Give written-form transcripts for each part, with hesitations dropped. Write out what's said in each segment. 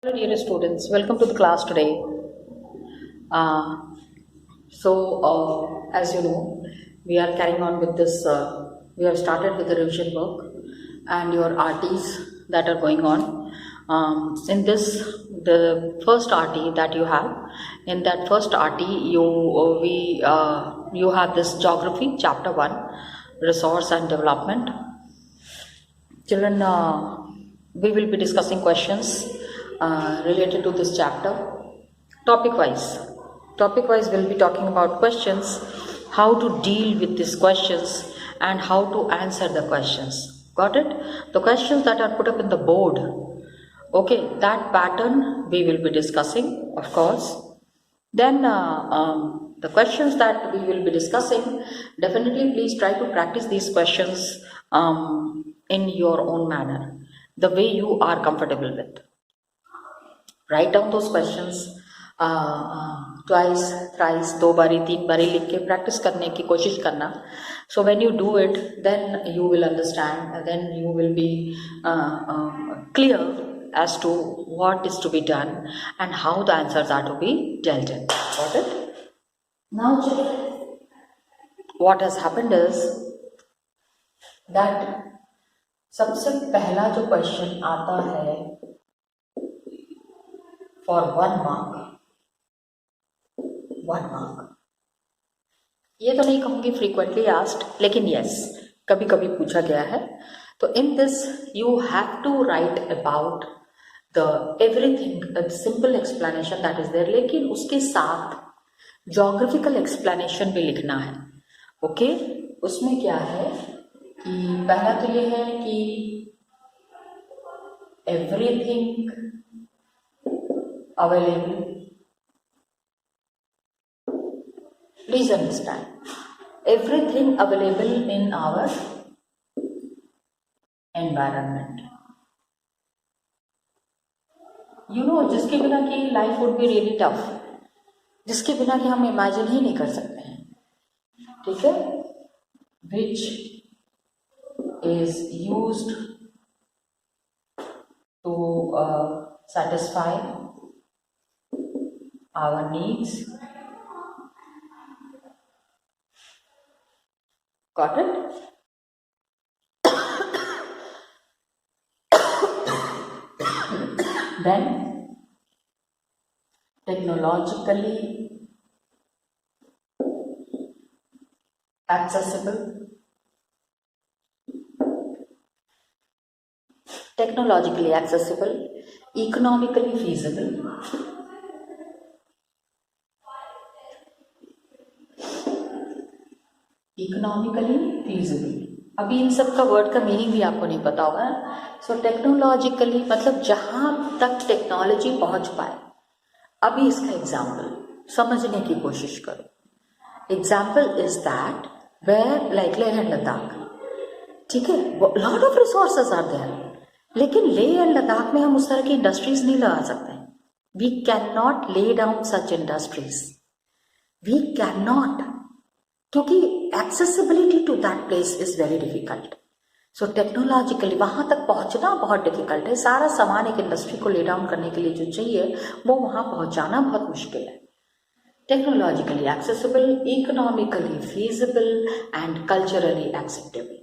Hello, dear students. Welcome to the class today. Uh, as you know, we are carrying on with this. We have started with the revision work and your RTs that are going on. In this, the first RT that you have, in that first RT, you have this geography chapter 1, resource and development. Children, we will be discussing questions related to this chapter. Topic wise. Topic wise, we'll be talking about questions, how to deal with these questions, and how to answer the questions. Got it? The questions that are put up in the board. Okay, that pattern we will be discussing, of course. Then the questions that we will be discussing, definitely please try to practice these questions in your own manner, the way you are comfortable with. Write down those questions twice, thrice, दो बारी, तीन बारी लिख के practice करने की कोशिश करना. So when you do it, then you will understand, and then you will be clear as to what is to be done and how the answers are to be dealt in. Got it? Now, children, what has happened is that सबसे पहला जो question आता है for 1 mark, ये तो नहीं कहूँगी frequently asked, लेकिन yes, कभी कभी पूछा गया है. तो in this you have to write about the everything, a simple explanation that is there, लेकिन उसके साथ geographical explanation भी लिखना है. ओके, उसमें क्या है कि पहला तो ये है कि everything available. Please understand, everything available in our environment. You know, जिसके बिना की life would be really tough, जिसके बिना की हम imagine ही नहीं कर सकते हैं. ठीक है? Which is used to satisfy our needs. Got it? Then technologically accessible, economically feasible, अभी इन सब का वर्ड का मीनिंग भी आपको नहीं पता होगा. सो टेक्नोलॉजिकली मतलब जहां तक टेक्नोलॉजी पहुंच पाए. अभी इसका एग्जाम्पल समझने की कोशिश करो. Example is that where like Leh and Ladakh. ठीक है, lot of resources are there, लेकिन लेह एंड लद्दाख में हम उस तरह की इंडस्ट्रीज नहीं लगा सकते. We can not lay down such industries, we can not, क्योंकि accessibility to that place is very difficult. So technologically वहां तक पहुंचना बहुत डिफिकल्ट है. सारा सामान एक इंडस्ट्री को ले डाउन करने के लिए जो चाहिए वो वहां पहुंचाना बहुत मुश्किल है. Technologically accessible, economically feasible and culturally acceptable.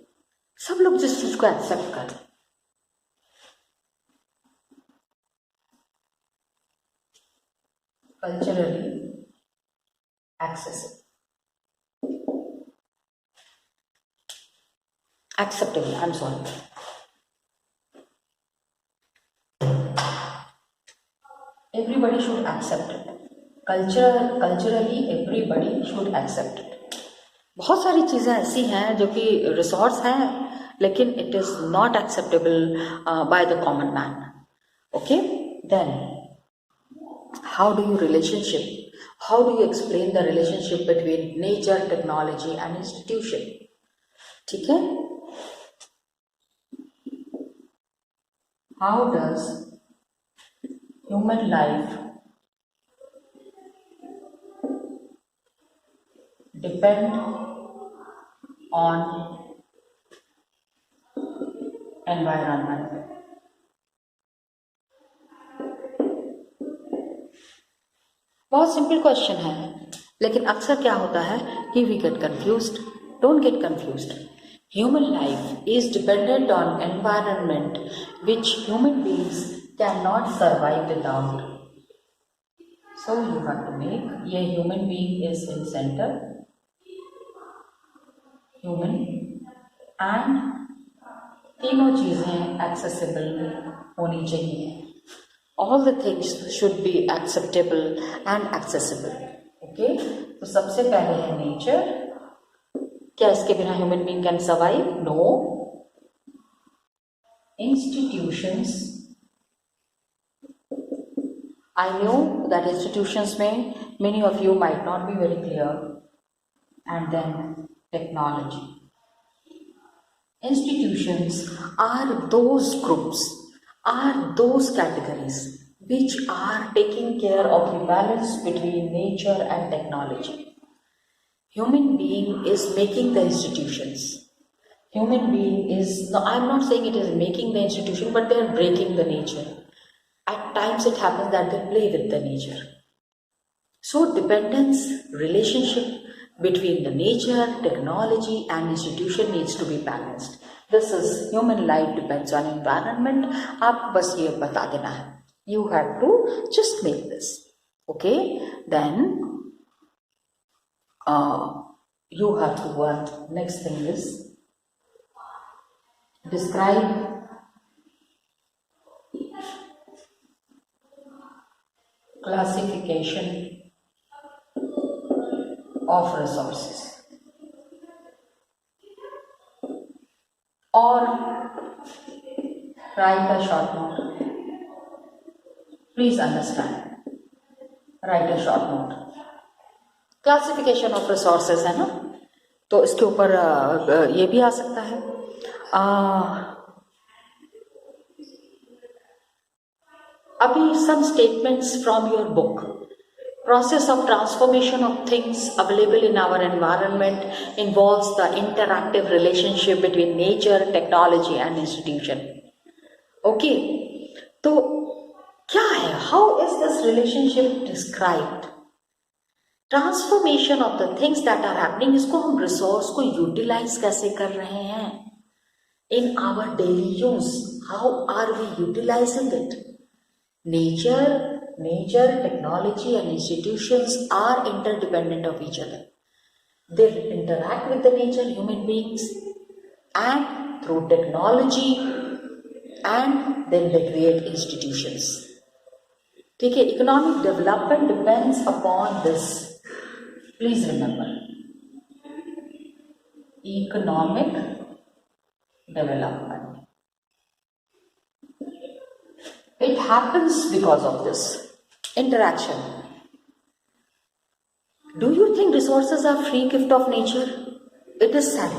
सब लोग जिस चीज को एक्सेप्ट करें. Culturally accessible, acceptable, I'm sorry. Everybody should accept it. Culturally everybody should accept it. बहुत सारी चीज़ें ऐसी हैं जो कि रिसोर्स हैं लेकिन it is not acceptable by the common man. Okay, then how do you explain the relationship between nature, technology and institution? ठीक है? How does human life depend on environment? बहुत सिंपल क्वेश्चन है, लेकिन अक्सर क्या होता है कि we get confused. Don't get confused. Human life is dependent on environment which human beings cannot survive without. So you have to make, ये human being is in center, human, and तीनों चीजें accessible होनी चाहिए. All the things should be acceptable and accessible. Okay? तो सबसे पहले है nature. क्या इसके बिना human being can survive? No. Institutions, I know that institutions में many of you might not be very clear. And then technology. Institutions are those groups, are those categories which are taking care of the balance between nature and technology. Human being is making the institutions. Human being is, no, I'm not saying it is making the institution, but they are breaking the nature. At times it happens that they play with the nature. So dependence, relationship between the nature, technology and institution needs to be balanced. This is human life depends on environment. आप बस ये बता देना है. You have to just make this. Okay? Then you have to work. Next thing is describe classification of resources, or write a short note. Please understand. Write a short note. Classification of resources है ना, तो इसके ऊपर ये भी आ सकता है. अभी some statements from your book. Process of transformation of things available in our environment involves the interactive relationship between nature, technology and institution. Okay, तो क्या है? How is this relationship described? Transformation of the things that are happening, इसको हम resource को utilise कैसे कर रहे हैं in our daily use. How are we utilising it? Nature, technology and institutions are interdependent of each other. They interact with the nature, human beings, and through technology, and then they create institutions. ठीक है, economic development depends upon this. Please remember, economic development. It happens because of this interaction. Do you think resources are free gift of nature? It is said.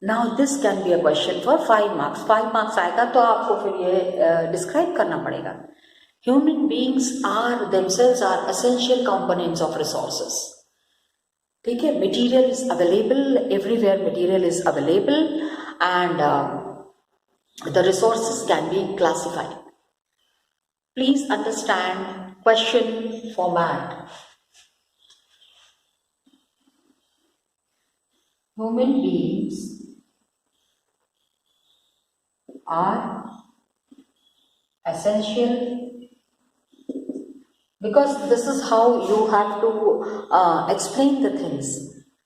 Now this can be a question for 5 marks. 5 marks आएगा तो आपको फिर ये describe करना पड़ेगा. Human beings are themselves are essential components of resources. ठीक है, material is available everywhere. Material is available, and the resources can be classified. Please understand question format. Human beings are essential, because this is how you have to explain the things.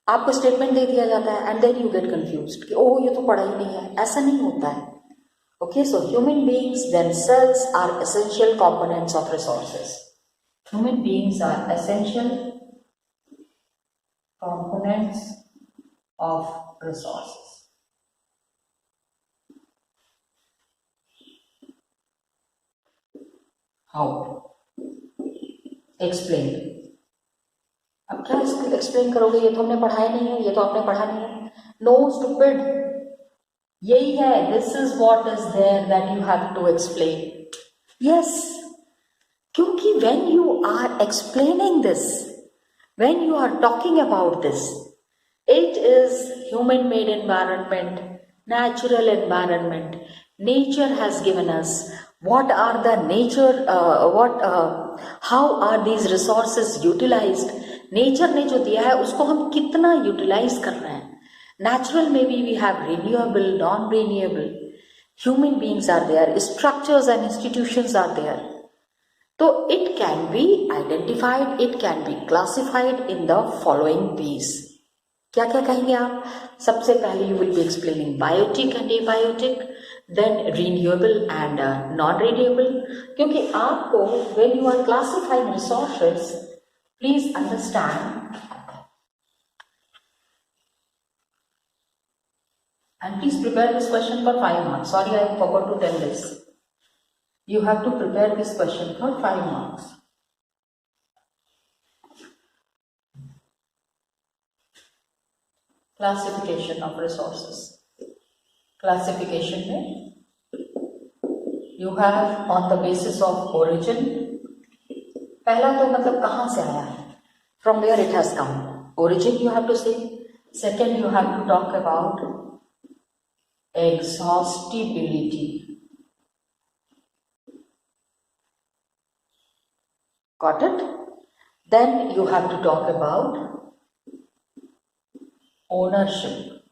आपको statement दे दिया जाता है and then you get confused कि ओह ये तो पढ़ा ही नहीं है. ऐसा नहीं होता है. Okay, so human beings themselves are essential components of resources. Human beings are essential components of resources. How? Explain. अब क्या एक्सप्लेन करोगे? ये तो हमने पढ़ा ही नहीं है, ये तो आपने पढ़ा नहीं है. नो स्टूपिड, यही है. This is what is there that you have to explain. Yes, क्योंकि when you are explaining this, when you are talking about this, it is human made environment, natural environment, nature has given us, what are the nature, how are these resources utilized, nature ने जो दिया है उसको हम कितना utilize कर रहे हैं. Natural, maybe we have renewable, non-renewable, human beings are there, structures and institutions are there. So it can be identified, it can be classified in the following ways. क्या क्या कहेंगे आप? सबसे पहले you will be explaining biotic and abiotic, then renewable and non-renewable. क्योंकि आपको when you are classifying resources, please understand and please prepare this question for 5 marks. Sorry, I forgot to tell this. You have to prepare this question for 5 marks. Classification of resources. Classification में you have on the basis of origin. पहला तो मतलब कहाँ से आया है, from where it has come. Origin you have to say. Second, you have to talk about exhaustibility. Got it? Then you have to talk about ownership.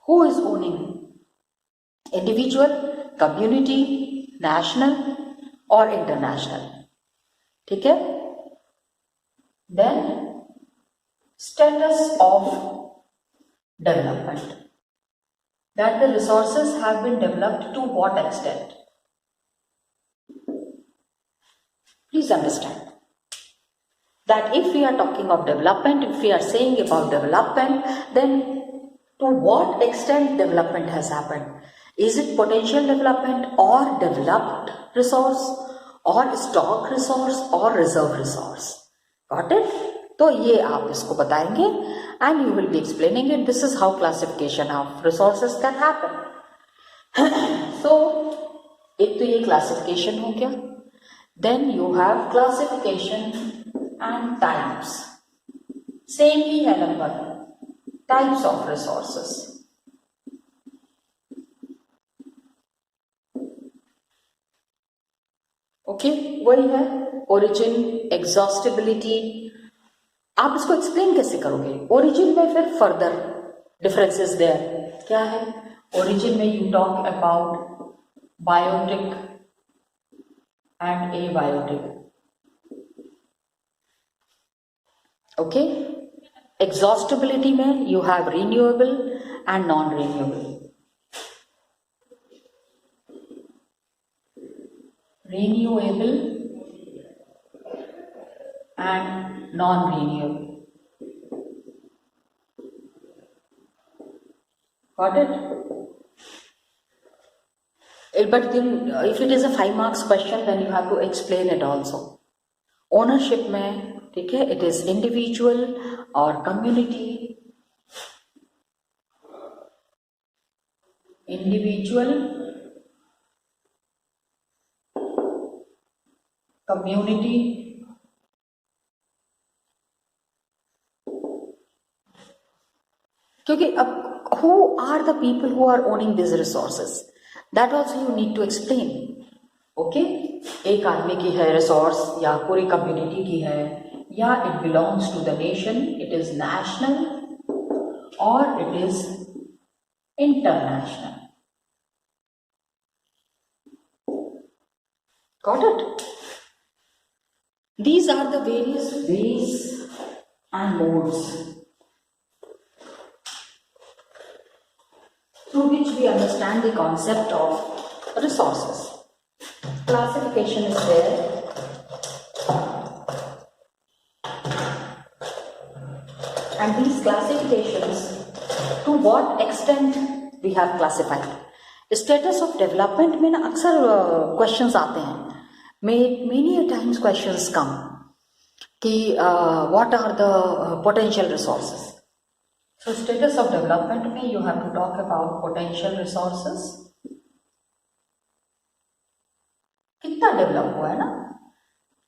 Who is owning? Individual, community, national or international. ठीक है? Then status of development. That the resources have been developed to what extent? Please understand that if we are talking of development, if we are saying about development, then to what extent development has happened? Is it potential development or developed resource or stock resource or reserve resource? Got it? तो ये आप इसको बताएंगे and you will be explaining it. This is how classification of resources can happen. So एक तो ये classification हो गया. Then you have classification and types. Same ही है लगभग. Types of resources. ओके वही है ओरिजिन, एग्जॉस्टिबिलिटी. आप इसको एक्सप्लेन कैसे करोगे? ओरिजिन में फिर फर्दर डिफरेंसेस देयर क्या है? ओरिजिन में you talk about biotic and abiotic. Okay exhaustibility में you have renewable and non renewable. Renewable and non-renewable. Got it? But then if it is a 5 marks question, then you have to explain it also. Ownership में ठीक है, it is individual or community. Individual, community, क्योंकि अब who are the people who are owning these resources? That also you need to explain. Okay? एक आदमी की है resource या पूरी कम्युनिटी की है या it belongs to the nation, it is national or it is international. Got it? These are the various ways and modes through which we understand the concept of resources. Classification is there. And these classifications, to what extent we have classified. Status of development में ना अक्सर questions आते हैं. Many times questions come कि what are the potential resources. So status of development में you have to talk about potential resources. कितना develop हुआ है ना,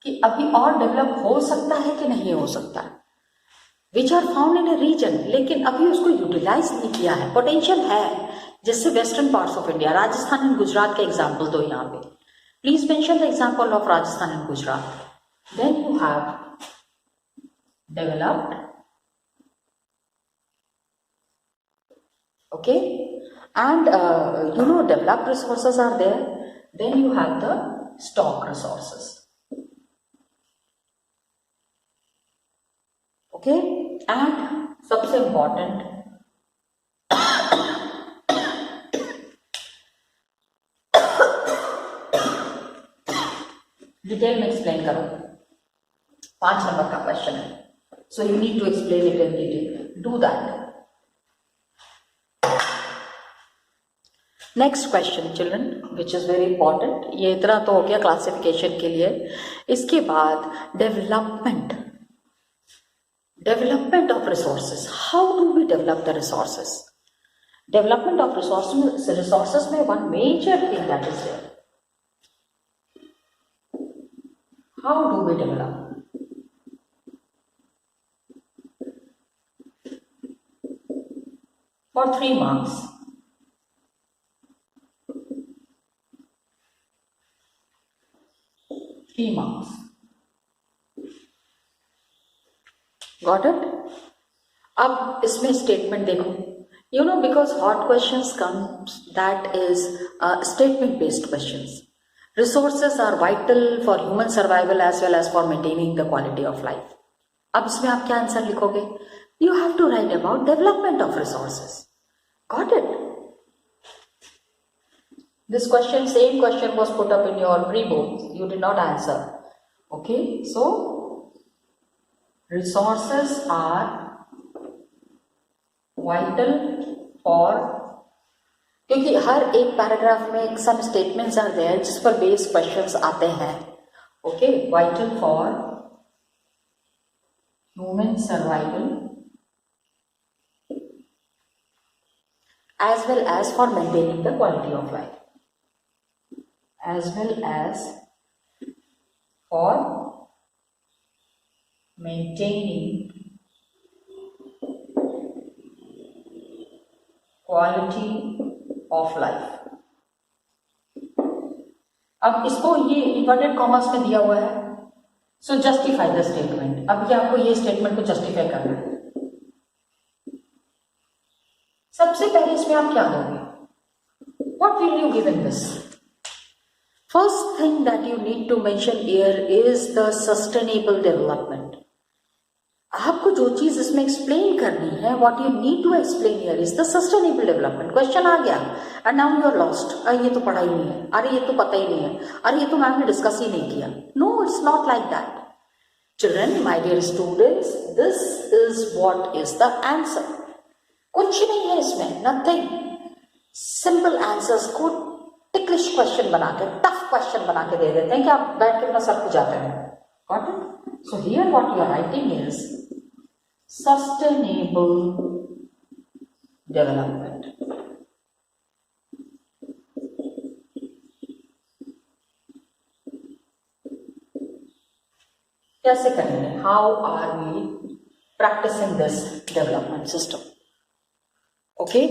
कि अभी और डेवलप हो सकता है कि नहीं हो सकता. Which are found in a region, लेकिन अभी उसको यूटिलाइज नहीं किया है, पोटेंशियल है, जैसे western parts of India, Rajasthan and Gujarat के एग्जाम्पल दो यहाँ पे, please mention the example of Rajasthan and Gujarat. Then you have developed, okay, and developed resources are there. Then you have the stock resources, okay, and सबसे important detail में explain करो, 5 number का question है, so you need to explain it in detail, do that. Next question children which is very important, ये इतना तो हो गया क्लासिफिकेशन के लिए। इसके बाद development of resources, how do we develop the resources? Development of resources में one major thing that is there, how do we develop? For 3 marks. Got it? अब इसमें स्टेटमेंट देखो, because hot questions comes, that is statement based questions. Resources are vital for human survival as well as for maintaining the quality of life. अब इसमें आप क्या answer लिखोगे? You have to write about development of resources. Got it? This question, same question was put up in your pre-boards. You did not answer. Okay, so resources are vital for, क्योंकि हर एक paragraph में some statements are there जिस पर based questions आते हैं. Okay, vital for human survival as well as for maintaining the quality of life. As well as for maintaining quality of life. अब इसको ये इन्वर्टेड कॉमर्स में दिया हुआ है, सो जस्टिफाई द स्टेटमेंट. अब ये आपको ये स्टेटमेंट को जस्टिफाई करना है. सबसे पहले इसमें आप क्या दोगे? What will you give in this? First thing that you need to mention here is the sustainable development. आपको जो चीज इसमें एक्सप्लेन करनी है, what you need to explain here is the sustainable development. Question आ गया and now you are lost. अरे ये तो पढ़ा ही नहीं है, अरे ये तो पता ही नहीं है, अरे ये तो मैम ने डिस्कस ही नहीं किया. No, it's not like that. Children, my dear students, this is what is the answer. कुछ नहीं है इसमें, नथिंग. सिंपल आंसर्स को टिकलिश क्वेश्चन बना के, टफ क्वेश्चन बना के दे देते हैं कि आप बैठ के अपना सर खुजाते हैं. Got it? So here what you are writing is sustainable development. कैसे करेंगे? How are we practising this development system? Okay,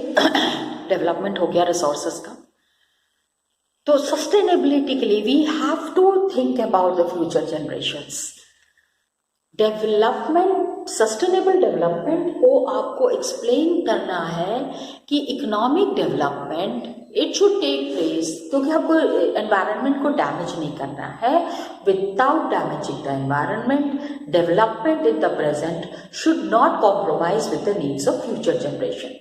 development हो गया रिसोर्सेस का. तो सस्टेनेबिलिटी के लिए we have to think about the future generations. Development, sustainable development को आपको एक्सप्लेन करना है कि economic development it should take place, क्योंकि आपको एनवायरनमेंट को डैमेज नहीं करना है. Without damaging the environment, development in the present should not compromise with the needs of future generation.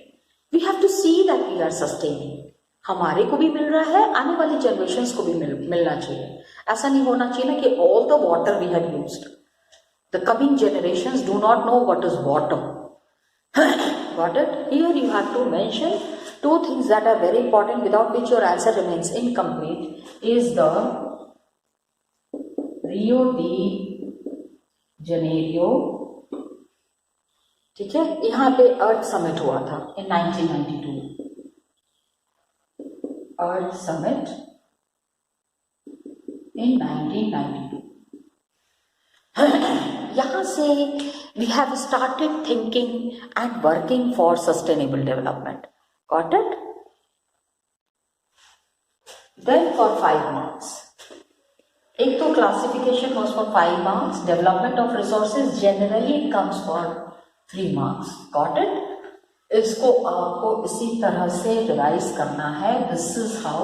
We have to see that we are sustaining. हमारे को भी मिल रहा है, आने वाली जनरेशन्स को भी मिलना चाहिए. ऐसा नहीं होना चाहिए ना कि all the water we have used, the coming generations do not know what is water. Got it? Here you have to mention 2 things that are very important, without which your answer remains incomplete, is the Rio de Janeiro, ठीक है, यहाँ पे अर्थ summit हुआ था इन 1992. अर्थ summit in 1992. यहाँ से we have started thinking and working for sustainable development. Got it? Then for 5 marks. एक तो classification was for 5 marks. Development of resources generally it comes for 3 marks. Got it? इसको आपको इसी तरह से रिवाइज करना है. This is how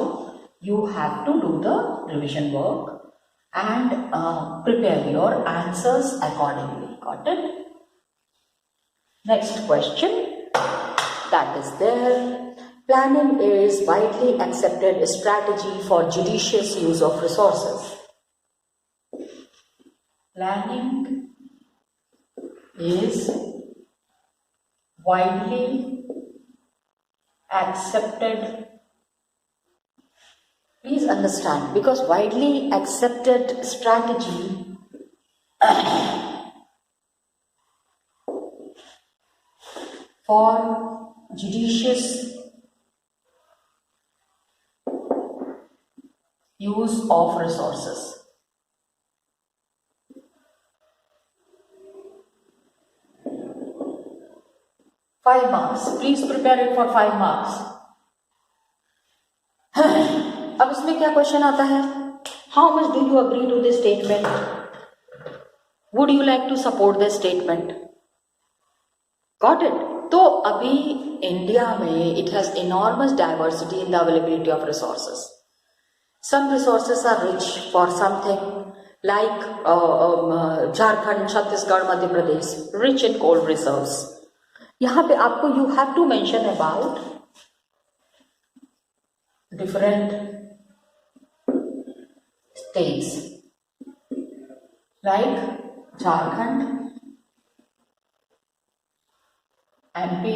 you have to do the revision work and prepare your answers accordingly. Got it? Next question that is there. Planning is widely accepted strategy for judicious use of resources. Planning is widely accepted. Please understand, because widely accepted strategy for judicious use of resources. Five marks. Please prepare it for 5 marks. अब इसमें क्या question आता है? How much do you agree to this statement? Would you like to support this statement? Got it? तो अभी India में it has enormous diversity in the availability of resources. Some resources are rich for something like Jharkhand, Chhattisgarh, Madhya Pradesh, rich in coal reserves. यहाँ पे आपको you have to mention about different states like Jharkhand, MP,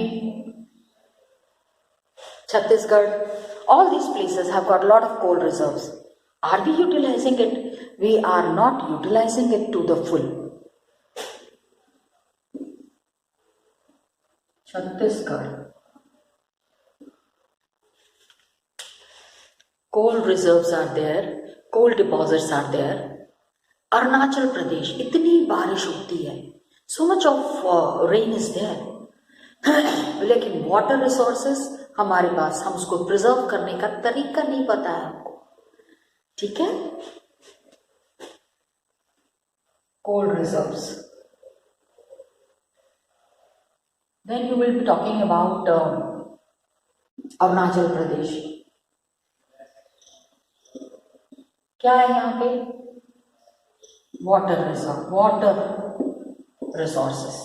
Chhattisgarh. All these places have got a lot of coal reserves. Are we utilizing it? We are not utilizing it to the full. Chhattisgarh. Coal reserves are there. Coal deposits are there. Arunachal Pradesh. इतनी बारिश होती है. So much of rain is there. लेकिन water resources हमारे पास, हम उसको preserve करने का तरीका नहीं पता है हमको. ठीक है? Coal reserves. Then you will be talking about Arunachal Pradesh. क्या है यहाँ पे? Water reserve, water resources.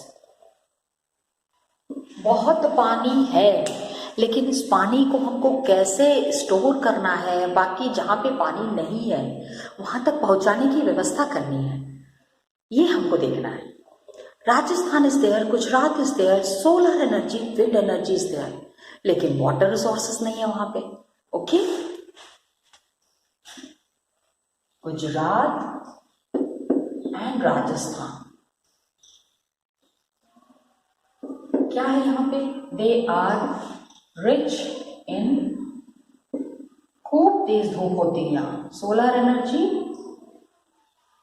बहुत पानी है, लेकिन इस पानी को हमको कैसे स्टोर करना है, बाकी जहाँ पे पानी नहीं है वहां तक पहुंचाने की व्यवस्था करनी है, ये हमको देखना है. Rajasthan is there, Gujarat is there, solar energy, wind energy is there, लेकिन वाटर रिसोर्सेस नहीं है वहां पे. ओके, गुजरात एंड राजस्थान क्या है यहाँ पे? दे आर रिच इन, खूब तेज धूप होती है यहाँ, solar energy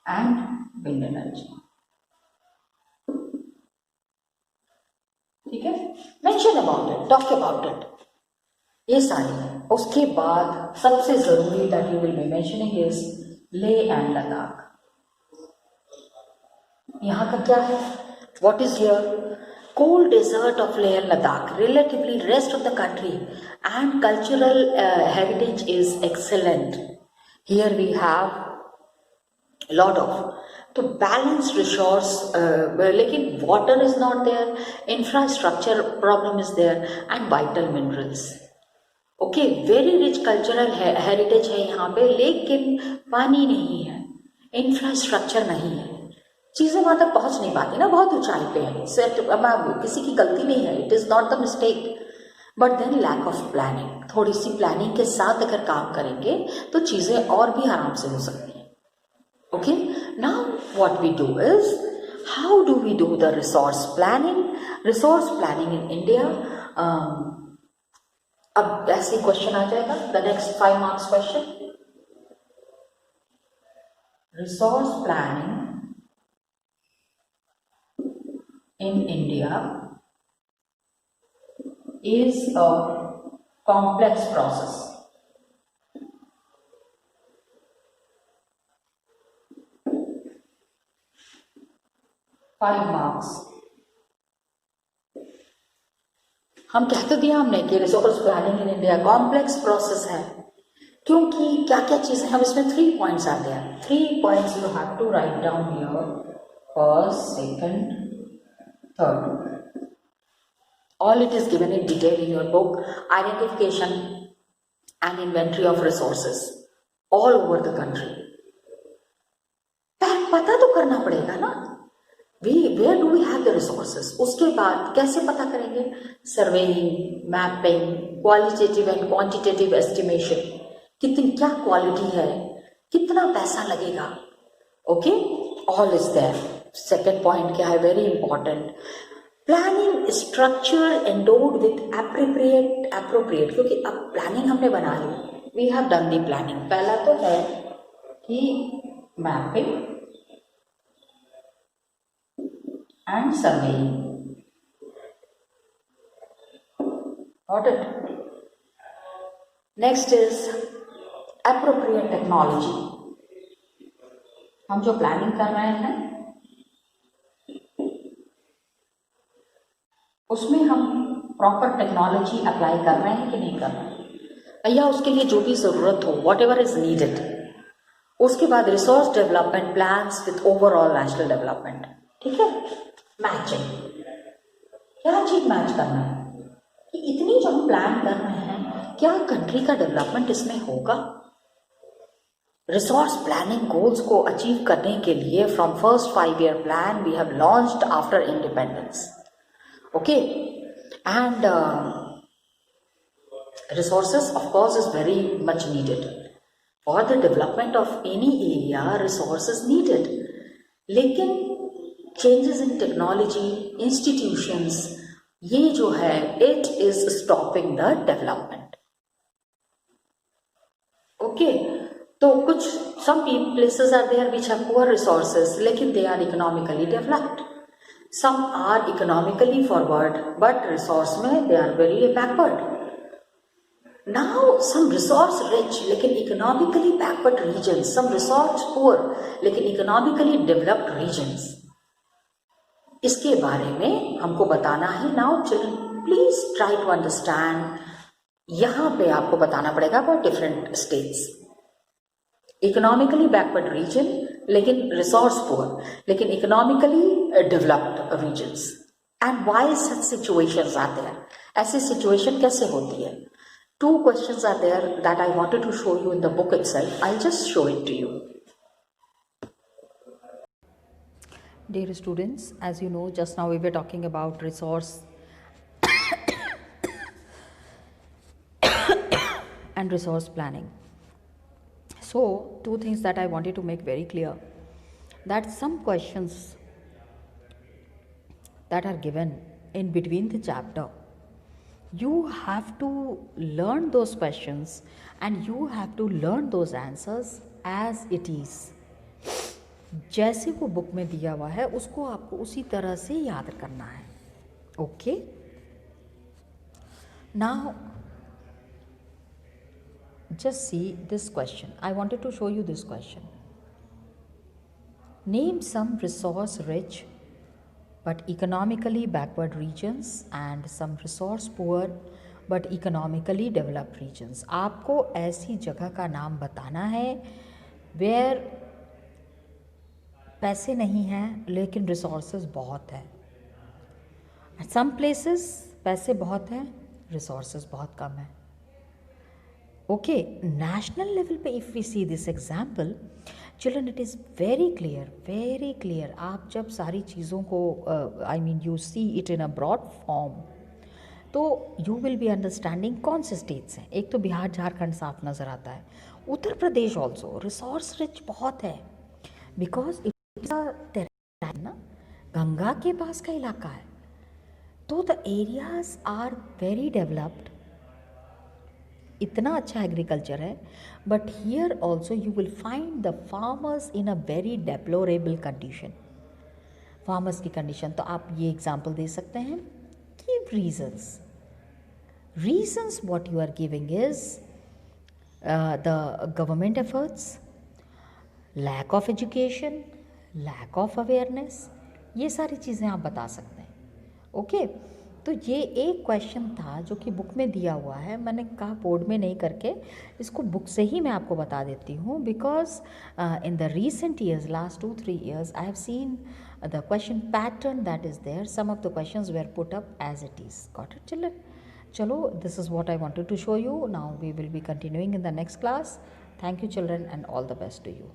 and wind energy. ठीक है, mention about it, talk about it, ये सारी है. उसके बाद सबसे जरूरी that you will B mentioning is ले एंड लद्दाख. यहाँ का क्या है? What is here? Cold desert of Leh and Ladakh, relatively rest of the country, and cultural heritage is excellent. Here we have a lot of तो balanced resource, लेकिन water is not there, infrastructure problem is there, and vital minerals. Okay, very rich cultural heritage है यहाँ पे, लेकिन पानी नहीं है, infrastructure नहीं है, चीजें वहां तक पहुंच नहीं पाती ना, बहुत ऊंचाई पे है. सेट किसी की गलती नहीं है, it is not the mistake, but then lack of planning. थोड़ी सी प्लानिंग के साथ अगर काम करेंगे तो चीजें और भी आराम से हो सकती हैं. Okay, now what we do is, how do we do the resource planning? Resource planning in India. अब ऐसे क्वेश्चन आ जाएगा, द नेक्स्ट 5 मार्क्स क्वेश्चन. रिसोर्स प्लानिंग in India is a complex process. Five marks. हम कह तो दिया हमने कि resource planning in India complex process है, क्योंकि क्या क्या चीजें हम इसमें 3 पॉइंट्स आते हैं. 3 points you have to write down here. First, second, third. All it is given in detail in your book. Identification and inventory of resources all over the country. पता तो करना पड़ेगा ना. Where do we have the resources? उसके बाद कैसे पता करेंगे? Surveying, mapping, qualitative and quantitative estimation. कितनी क्या क्वालिटी है, कितना पैसा लगेगा. Okay, all is there. Second point क्या है, very important. Planning structure endowed with appropriate, क्योंकि अब प्लानिंग हमने बना ली. We have done the planning. पहला तो है कि mapping and surveying. Got it. Next is appropriate technology. हम जो प्लानिंग कर रहे हैं उसमें हम प्रॉपर टेक्नोलॉजी अप्लाई कर रहे हैं कि नहीं कर रहे हैं. भैया उसके लिए जो भी ज़रूरत हो, वॉट एवर इज नीडेड. उसके बाद resource development plans with overall national development. ठीक है. मैचिंग, क्या चीज मैच करना है कि इतनी जो हम प्लान कर रहे हैं, क्या कंट्री का डेवलपमेंट इसमें होगा. रिसोर्स प्लानिंग गोल्स को अचीव करने के लिए from first 5-year plan we have launched after independence. Okay, and resources of course is very much needed for the development of any area. Resources needed, लेकिन changes in technology, institutions, ये जो है it is stopping the development. Okay, तो कुछ some places are there which have poor resources, लेकिन they are economically developed. Some are economically forward, but resource में they are very backward. Now some resource rich लेकिन economically backward regions, some resource poor लेकिन economically developed regions. इसके बारे में हमको बताना है. Now children, please try to understand. यहाँ पे आपको बताना पड़ेगा about different states. Economically backward region लेकिन रिसोर्स पुअर, लेकिन economically developed regions. And why such situations are there. ऐसी सिचुएशन कैसे होती है. 2 questions are there that I wanted to show you in the book itself. I'll just show it to you. Dear students, as you know, just now we were talking about resource and resource planning. So 2 things that I wanted to make very clear, that some questions that are given in between the chapter, you have to learn those questions and you have to learn those answers as it is. जैसे वो book में दिया हुआ है उसको आपको उसी तरह से याद करना है. Okay. Now just see this question. I wanted to show you this question. Name some resource rich but economically backward regions and some resource poor but economically developed regions. आपको ऐसी जगह का नाम बताना है where पैसे नहीं हैं लेकिन resources बहुत है. At some places पैसे बहुत हैं, resources बहुत कम है. ओके. नेशनल लेवल पे if we see this example, children, it is very clear. आप जब सारी चीज़ों को I mean you see it in a broad form, तो यू विल बी अंडरस्टैंडिंग कौन से स्टेट्स हैं. एक तो बिहार झारखंड साफ नज़र आता है. Uttar Pradesh also resource rich बहुत है बिकॉज इट ना गंगा के पास का इलाका है. तो the areas are very developed, इतना अच्छा एग्रीकल्चर है. But here also you will find the farmers in a very deplorable condition. Farmers की कंडीशन, तो आप ये एग्जाम्पल दे सकते हैं, give reasons. Reasons what you are giving is the government efforts, lack of education, lack of awareness, ये सारी चीज़ें आप बता सकते हैं. ओके, तो ये एक क्वेश्चन था जो कि बुक में दिया हुआ है. मैंने कहा बोर्ड में नहीं करके इसको बुक से ही मैं आपको बता देती हूँ, because in the recent years, last 2-3 years, I have seen the question pattern that is there. Some of the questions were put up as it is. Got it, children? Chalo, this is what I wanted to show you. Now we will be continuing in the next class. Thank you, children, and all the best to you.